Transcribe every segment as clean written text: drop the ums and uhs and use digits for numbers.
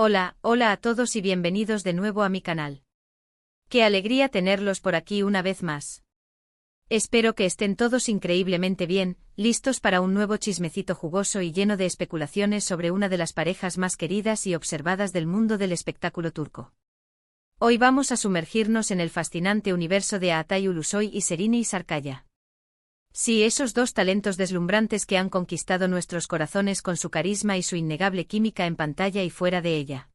Hola a todos y bienvenidos de nuevo a mi canal. Qué alegría tenerlos por aquí una vez más. Espero que estén todos increíblemente bien, listos para un nuevo chismecito jugoso y lleno de especulaciones sobre una de las parejas más queridas y observadas del mundo del espectáculo turco. Hoy vamos a sumergirnos en el fascinante universo de Atay Ulusoy y Serenay Sarıkaya. Sí, esos dos talentos deslumbrantes que han conquistado nuestros corazones con su carisma y su innegable química en pantalla y fuera de ella.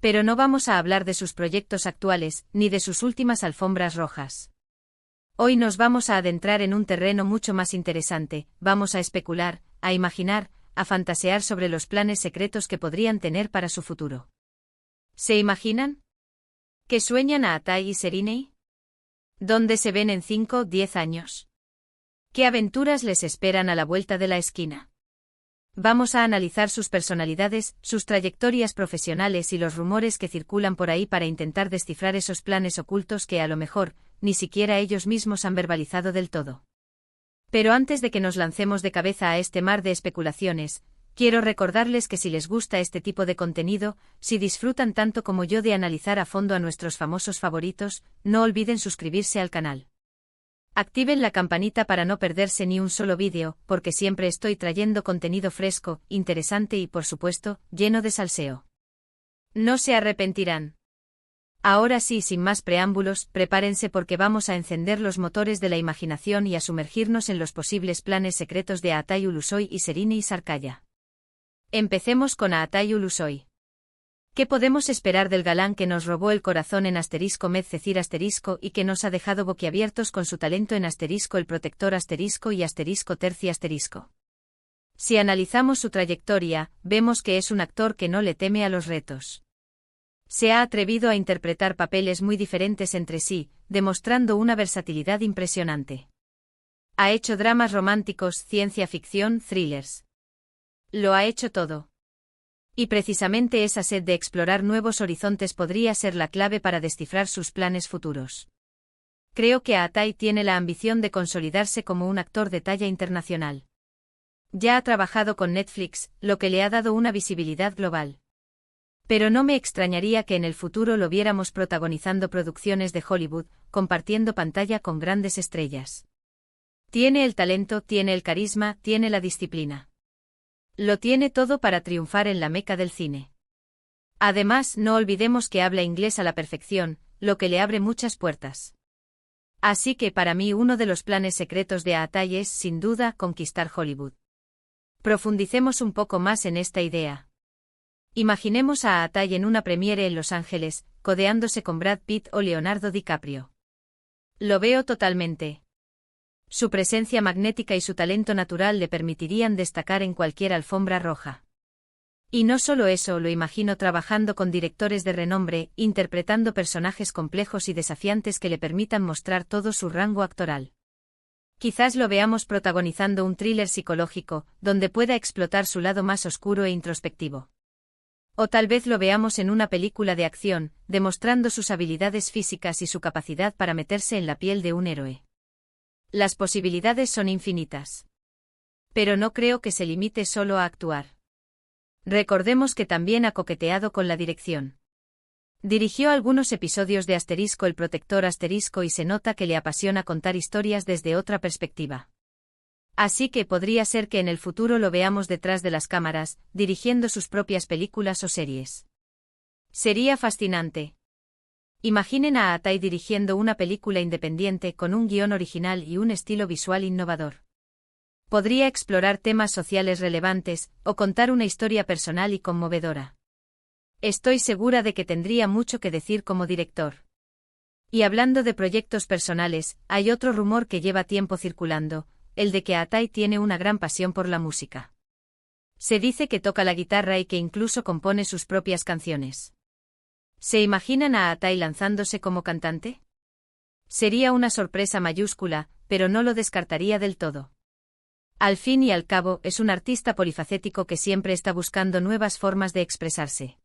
Pero no vamos a hablar de sus proyectos actuales, ni de sus últimas alfombras rojas. Hoy nos vamos a adentrar en un terreno mucho más interesante, vamos a especular, a imaginar, a fantasear sobre los planes secretos que podrían tener para su futuro. ¿Se imaginan? ¿Qué sueñan a Atay y Serenay? ¿Dónde se ven en 5 o 10 años? ¿Qué aventuras les esperan a la vuelta de la esquina? Vamos a analizar sus personalidades, sus trayectorias profesionales y los rumores que circulan por ahí para intentar descifrar esos planes ocultos que a lo mejor, ni siquiera ellos mismos han verbalizado del todo. Pero antes de que nos lancemos de cabeza a este mar de especulaciones, quiero recordarles que si les gusta este tipo de contenido, si disfrutan tanto como yo de analizar a fondo a nuestros famosos favoritos, no olviden suscribirse al canal. Activen la campanita para no perderse ni un solo vídeo, porque siempre estoy trayendo contenido fresco, interesante y, por supuesto, lleno de salseo. No se arrepentirán. Ahora sí, sin más preámbulos, prepárense porque vamos a encender los motores de la imaginación y a sumergirnos en los posibles planes secretos de Atay Ulusoy y Serenay Sarıkaya. Empecemos con Atay Ulusoy. ¿Qué podemos esperar del galán que nos robó el corazón en *Medcecir* y que nos ha dejado boquiabiertos con su talento en *El Protector* y *Terci*? Si analizamos su trayectoria, vemos que es un actor que no le teme a los retos. Se ha atrevido a interpretar papeles muy diferentes entre sí, demostrando una versatilidad impresionante. Ha hecho dramas románticos, ciencia ficción, thrillers. Lo ha hecho todo. Y precisamente esa sed de explorar nuevos horizontes podría ser la clave para descifrar sus planes futuros. Creo que Atay tiene la ambición de consolidarse como un actor de talla internacional. Ya ha trabajado con Netflix, lo que le ha dado una visibilidad global. Pero no me extrañaría que en el futuro lo viéramos protagonizando producciones de Hollywood, compartiendo pantalla con grandes estrellas. Tiene el talento, tiene el carisma, tiene la disciplina. Lo tiene todo para triunfar en la meca del cine. Además, no olvidemos que habla inglés a la perfección, lo que le abre muchas puertas. Así que para mí uno de los planes secretos de Atay es, sin duda, conquistar Hollywood. Profundicemos un poco más en esta idea. Imaginemos a Atay en una premiere en Los Ángeles, codeándose con Brad Pitt o Leonardo DiCaprio. Lo veo totalmente. Su presencia magnética y su talento natural le permitirían destacar en cualquier alfombra roja. Y no solo eso, lo imagino trabajando con directores de renombre, interpretando personajes complejos y desafiantes que le permitan mostrar todo su rango actoral. Quizás lo veamos protagonizando un thriller psicológico, donde pueda explotar su lado más oscuro e introspectivo. O tal vez lo veamos en una película de acción, demostrando sus habilidades físicas y su capacidad para meterse en la piel de un héroe. Las posibilidades son infinitas. Pero no creo que se limite solo a actuar. Recordemos que también ha coqueteado con la dirección. Dirigió algunos episodios de *El Protector* y se nota que le apasiona contar historias desde otra perspectiva. Así que podría ser que en el futuro lo veamos detrás de las cámaras, dirigiendo sus propias películas o series. Sería fascinante. Imaginen a Atay dirigiendo una película independiente con un guión original y un estilo visual innovador. Podría explorar temas sociales relevantes, o contar una historia personal y conmovedora. Estoy segura de que tendría mucho que decir como director. Y hablando de proyectos personales, hay otro rumor que lleva tiempo circulando, el de que Atay tiene una gran pasión por la música. Se dice que toca la guitarra y que incluso compone sus propias canciones. ¿Se imaginan a Atay lanzándose como cantante? Sería una sorpresa mayúscula, pero no lo descartaría del todo. Al fin y al cabo, es un artista polifacético que siempre está buscando nuevas formas de expresarse.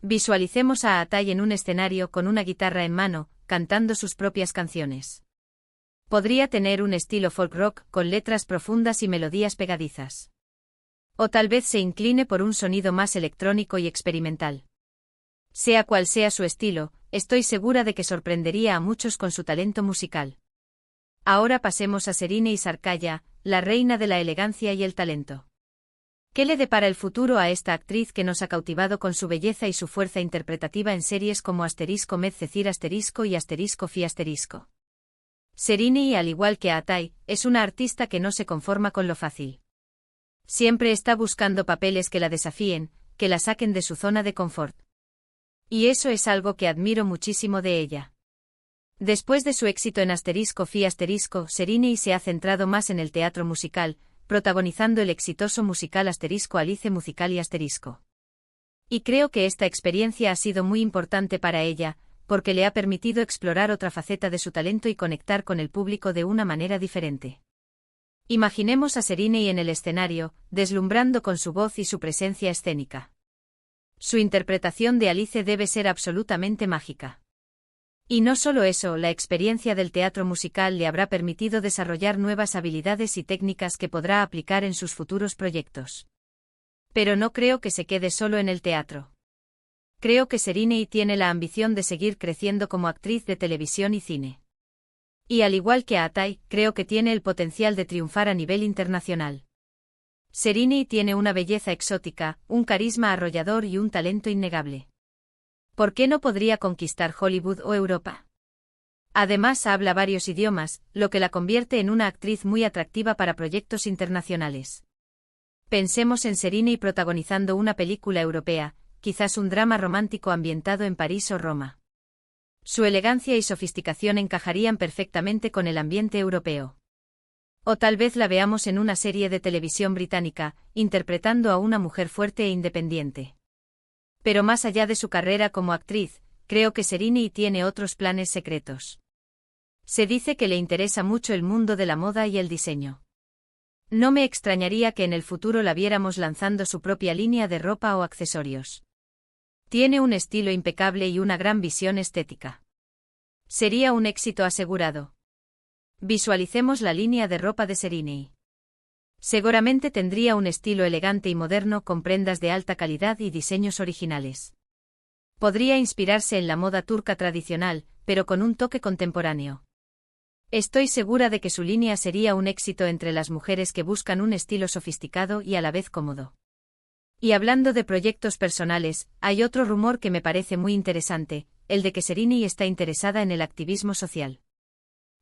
Visualicemos a Atay en un escenario con una guitarra en mano, cantando sus propias canciones. Podría tener un estilo folk rock, con letras profundas y melodías pegadizas. O tal vez se incline por un sonido más electrónico y experimental. Sea cual sea su estilo, estoy segura de que sorprendería a muchos con su talento musical. Ahora pasemos a Serine Sarkaya, la reina de la elegancia y el talento. ¿Qué le depara el futuro a esta actriz que nos ha cautivado con su belleza y su fuerza interpretativa en series como Med Cecir y Fi Serine, al igual que Atay, es una artista que no se conforma con lo fácil. Siempre está buscando papeles que la desafíen, que la saquen de su zona de confort. Y eso es algo que admiro muchísimo de ella. Después de su éxito en Fi Serine se ha centrado más en el teatro musical, protagonizando el exitoso musical Alice Musical y Y creo que esta experiencia ha sido muy importante para ella, porque le ha permitido explorar otra faceta de su talento y conectar con el público de una manera diferente. Imaginemos a Serine en el escenario, deslumbrando con su voz y su presencia escénica. Su interpretación de Alice debe ser absolutamente mágica. Y no solo eso, la experiencia del teatro musical le habrá permitido desarrollar nuevas habilidades y técnicas que podrá aplicar en sus futuros proyectos. Pero no creo que se quede solo en el teatro. Creo que Serine tiene la ambición de seguir creciendo como actriz de televisión y cine. Y al igual que Atay, creo que tiene el potencial de triunfar a nivel internacional. Serine tiene una belleza exótica, un carisma arrollador y un talento innegable. ¿Por qué no podría conquistar Hollywood o Europa? Además habla varios idiomas, lo que la convierte en una actriz muy atractiva para proyectos internacionales. Pensemos en Serine protagonizando una película europea, quizás un drama romántico ambientado en París o Roma. Su elegancia y sofisticación encajarían perfectamente con el ambiente europeo. O tal vez la veamos en una serie de televisión británica, interpretando a una mujer fuerte e independiente. Pero más allá de su carrera como actriz, creo que Serine tiene otros planes secretos. Se dice que le interesa mucho el mundo de la moda y el diseño. No me extrañaría que en el futuro la viéramos lanzando su propia línea de ropa o accesorios. Tiene un estilo impecable y una gran visión estética. Sería un éxito asegurado. Visualicemos la línea de ropa de Serine. Seguramente tendría un estilo elegante y moderno con prendas de alta calidad y diseños originales. Podría inspirarse en la moda turca tradicional, pero con un toque contemporáneo. Estoy segura de que su línea sería un éxito entre las mujeres que buscan un estilo sofisticado y a la vez cómodo. Y hablando de proyectos personales, hay otro rumor que me parece muy interesante, el de que Serine está interesada en el activismo social.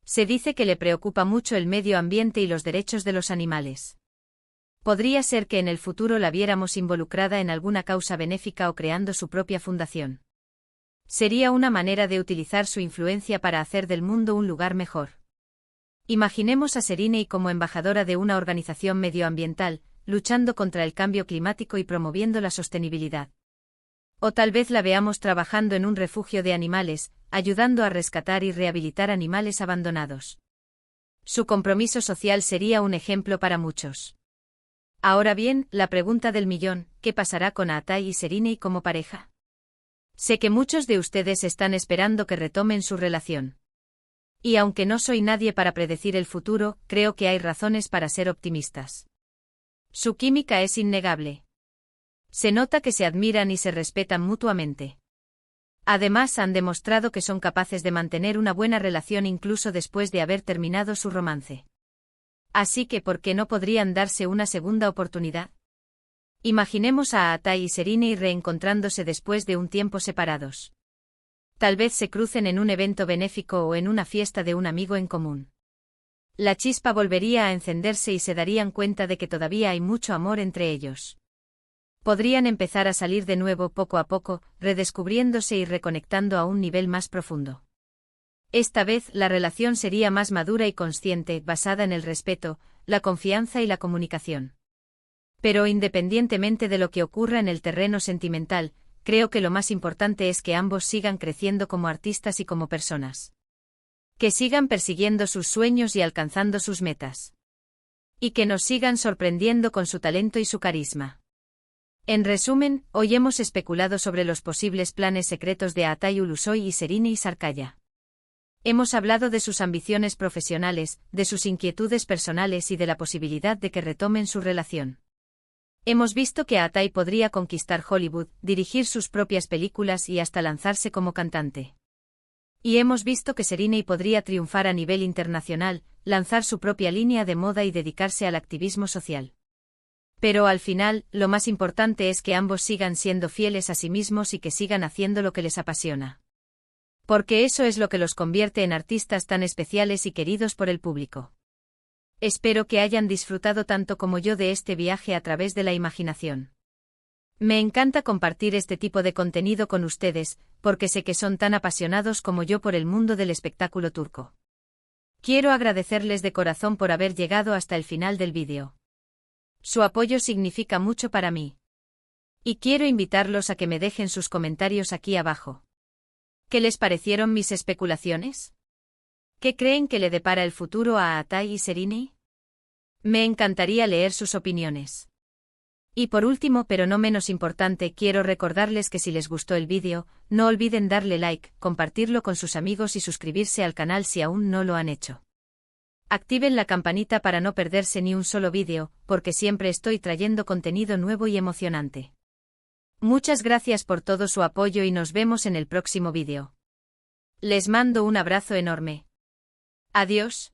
Se dice que le preocupa mucho el medio ambiente y los derechos de los animales. Podría ser que en el futuro la viéramos involucrada en alguna causa benéfica o creando su propia fundación. Sería una manera de utilizar su influencia para hacer del mundo un lugar mejor. Imaginemos a Serine como embajadora de una organización medioambiental, luchando contra el cambio climático y promoviendo la sostenibilidad. O tal vez la veamos trabajando en un refugio de animales, ayudando a rescatar y rehabilitar animales abandonados. Su compromiso social sería un ejemplo para muchos. Ahora bien, la pregunta del millón, ¿qué pasará con Atay y Serine como pareja? Sé que muchos de ustedes están esperando que retomen su relación. Y aunque no soy nadie para predecir el futuro, creo que hay razones para ser optimistas. Su química es innegable. Se nota que se admiran y se respetan mutuamente. Además han demostrado que son capaces de mantener una buena relación incluso después de haber terminado su romance. Así que ¿por qué no podrían darse una segunda oportunidad? Imaginemos a Atay y Serine reencontrándose después de un tiempo separados. Tal vez se crucen en un evento benéfico o en una fiesta de un amigo en común. La chispa volvería a encenderse y se darían cuenta de que todavía hay mucho amor entre ellos. Podrían empezar a salir de nuevo poco a poco, redescubriéndose y reconectando a un nivel más profundo. Esta vez la relación sería más madura y consciente, basada en el respeto, la confianza y la comunicación. Pero independientemente de lo que ocurra en el terreno sentimental, creo que lo más importante es que ambos sigan creciendo como artistas y como personas. Que sigan persiguiendo sus sueños y alcanzando sus metas. Y que nos sigan sorprendiendo con su talento y su carisma. En resumen, hoy hemos especulado sobre los posibles planes secretos de Atay Ulusoy y Serine Sarkaya. Hemos hablado de sus ambiciones profesionales, de sus inquietudes personales y de la posibilidad de que retomen su relación. Hemos visto que Atai podría conquistar Hollywood, dirigir sus propias películas y hasta lanzarse como cantante. Y hemos visto que Seriney podría triunfar a nivel internacional, lanzar su propia línea de moda y dedicarse al activismo social. Pero al final, lo más importante es que ambos sigan siendo fieles a sí mismos y que sigan haciendo lo que les apasiona. Porque eso es lo que los convierte en artistas tan especiales y queridos por el público. Espero que hayan disfrutado tanto como yo de este viaje a través de la imaginación. Me encanta compartir este tipo de contenido con ustedes, porque sé que son tan apasionados como yo por el mundo del espectáculo turco. Quiero agradecerles de corazón por haber llegado hasta el final del vídeo. Su apoyo significa mucho para mí. Y quiero invitarlos a que me dejen sus comentarios aquí abajo. ¿Qué les parecieron mis especulaciones? ¿Qué creen que le depara el futuro a Atai y Seriney? Me encantaría leer sus opiniones. Y por último, pero no menos importante, quiero recordarles que si les gustó el vídeo, no olviden darle like, compartirlo con sus amigos y suscribirse al canal si aún no lo han hecho. Activen la campanita para no perderse ni un solo vídeo, porque siempre estoy trayendo contenido nuevo y emocionante. Muchas gracias por todo su apoyo y nos vemos en el próximo vídeo. Les mando un abrazo enorme. Adiós.